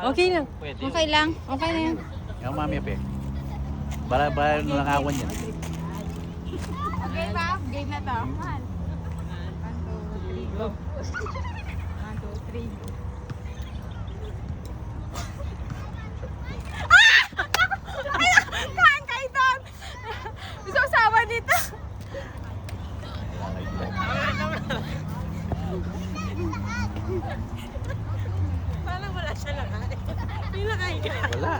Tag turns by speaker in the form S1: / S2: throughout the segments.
S1: Okay lang.
S2: Pwede.
S3: Okay lang. Okay na yan.
S4: Yung mami pe. Bara lang awan yan.
S3: Okay ba? Game na to. 1, 2, 3, go. 1, 2, 3. Kaan kayo doon! Gusto ko sawa dito.
S1: Parang wala siya lang. Hindi na kayo.
S4: Wala.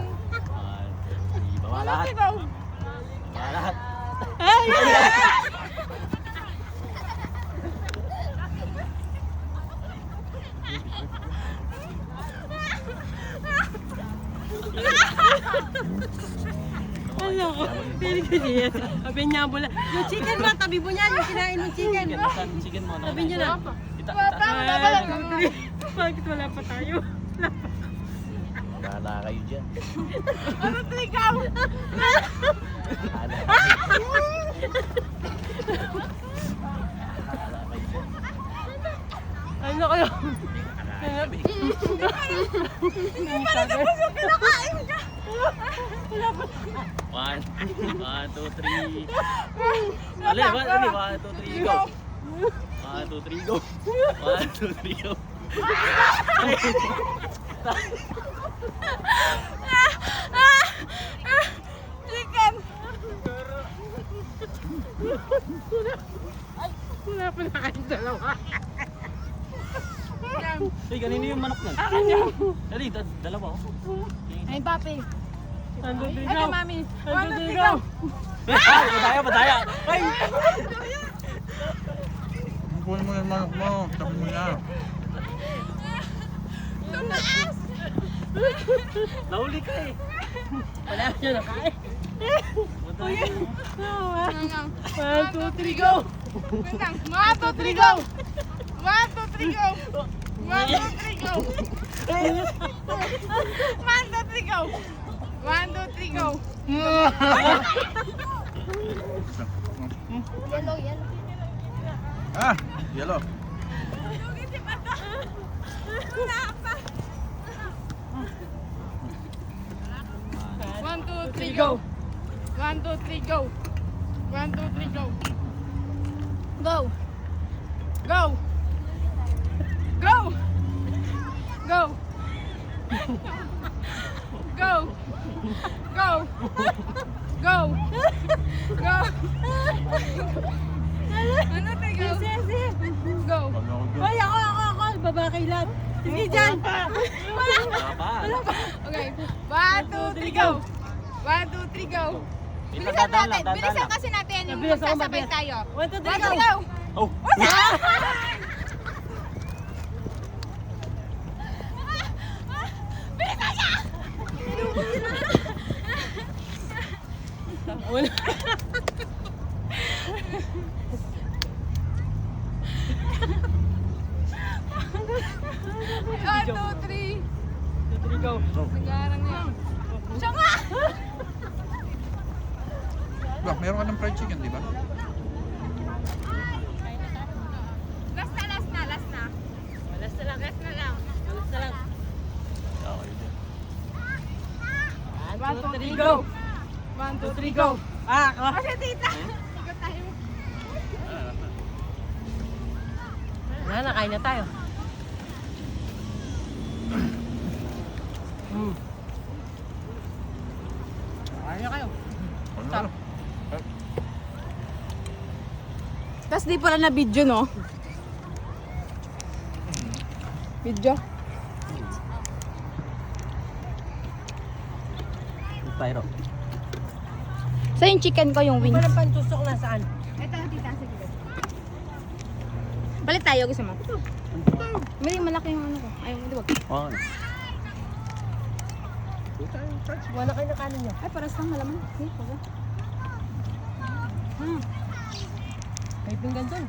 S4: Bawa lahat.
S3: Ikaw.
S4: Bawa lahat.
S1: Ano ko? Pili ko siya. Sabi niya mula. Yung chicken mo, tabi mo niyan. Yung kinain ng chicken.
S2: Chicken mo.
S1: Sabi niya na. Bakit wala pa tayo?
S4: Bahala kayo dyan.
S3: Ano to ikaw?
S4: Bahala kayo.
S1: Ano kayo?
S3: Hindi pa na tapos yung kinakain ka.
S2: One, two, three. Ali, one, two, three, go. 1, 2, 3, go. 1, 2, 3, go.
S3: Chicken.
S1: Wala pa na kayo dalawa.
S2: Hey, kanino yung manok nun? Ali, dalawa oh.
S3: Ay, papi.
S1: Ando
S3: Ay,
S1: digaw.
S3: mami.
S1: Ando digaw.
S2: Ay, madaya. Ay!
S4: Kunin mo yung manok mo. Tapos mo na.
S3: Tumaas.
S2: Nahuli ka eh.
S1: Wala siya na kain. 1, 2, 3, go!
S3: 1, 2, 3, go. 1, 2, 3, go. 1, 2, 3, go. 1, 2, 3, go. 1, 2, 3, go. Yellow, yellow.
S4: Ah, yellow.
S3: Wala pa. 1, 2, 3, go. 1, 2, 3, go. 1, 2, 3, go. Go. Go. Go. Go. Go. Go. Go. Go. Ano tayo? Go.
S1: Ay, ako. Babakay lang. Sige dyan.
S2: Wala pa.
S3: Okay. 1, 2, 3, go. 1, 2, 3, go. Bilisan natin. Bilisan kasi natin yung
S1: Mabilis ako,
S3: magsasabay
S1: mabilis.
S3: tayo.
S1: 1, 2,
S3: 1,
S1: 3,
S3: 2,
S1: go.
S3: go.
S2: Oh.
S3: Bilisan niya!
S1: Wala.
S3: One, two, three.
S1: 2, 3, go.
S3: Nagarang na yun. Siya nga!
S4: Bak, meron ka ng fried chicken, di ba?
S3: Last na, last na, last na.
S1: Last na lang.
S3: Last na lang.
S1: Last na lang.
S2: Okay din.
S1: 1, 2, 3, go.
S3: 1, 2,
S1: 3, go. Ah, ako.
S3: Kasi tita. Ikot tayo.
S1: Wala na, kain na tayo. Kain na kayo.
S4: Ano?
S3: Tapos di pala na video, no? Video?
S2: Pyro.
S3: Sa yung chicken ko, yung wings.
S1: Parang pantusok na saan?
S3: Ito, tita. Sige. Balik tayo, gusto mo? May malaki yung ano ko. Ayaw mo, di ba?
S2: Okay.
S1: Wala kayo na kanin niyo.
S3: Ay, paras lang malaman. Sige, pag.
S1: May pinggan doon.